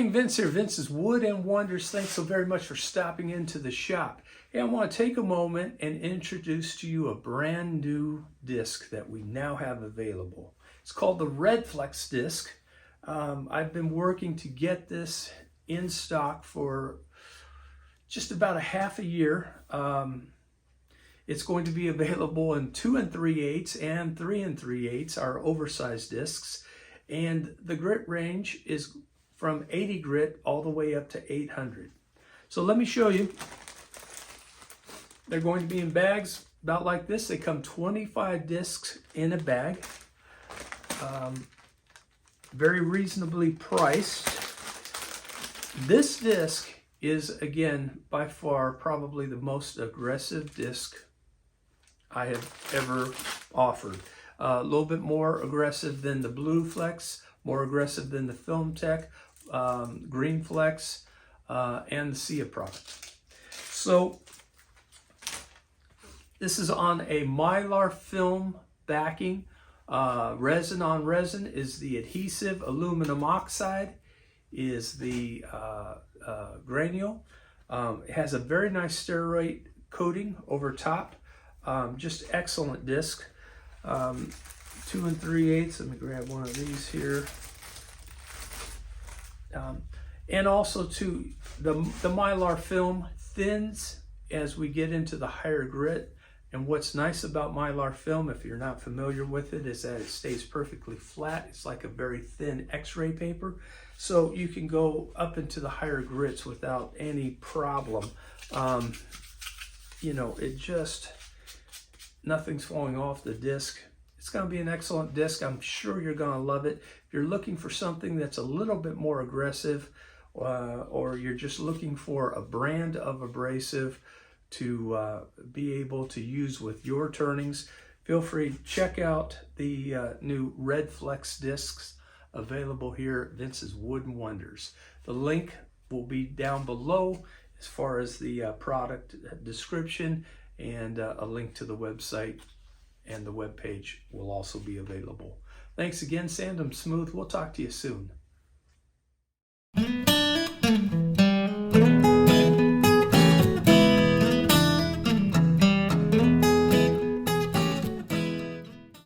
morning, Vince here. Vince's Wood and Wonders. Thanks so very much for stopping into the shop. Hey, I want to take a moment and introduce to you a brand new disc that we now have available. It's called the RedFlex disc. I've been working to get this in stock for just about a half a year. It's going to be available in 2 3/8 and 3 3/8, our oversized discs. And the grit range is from 80 grit all the way up to 800. So let me show you. They're going to be in bags about like this. They come 25 discs in a bag. Very reasonably priced. This disc is, again, by far probably the most aggressive disc I have ever offered. A little bit more aggressive than the Blue Flex, more aggressive than the Film Tech, Green Flex, and the Sia product. So this is on a Mylar film backing. Resin on resin is the adhesive. Aluminum oxide is the granule. It has a very nice stearate coating over top. Just excellent disc. 2 3/8. Let me grab one of these here. And also too, the Mylar film thins as we get into the higher grit. And what's nice about Mylar film, if you're not familiar with it, is that it stays perfectly flat. It's like a very thin x-ray paper. So you can go up into the higher grits without any problem. You know, it just, nothing's falling off the disc. It's going to be an excellent disc. I'm sure you're going to love it. If you're looking for something that's a little bit more aggressive, or you're just looking for a brand of abrasive to be able to use with your turnings, feel free to check out the new RedFlex discs available here at Vince's Wood and Wonders. The link will be down below as far as the product description, and a link to the website and the web page will also be available. Thanks again, sand them smooth. We'll talk to you soon.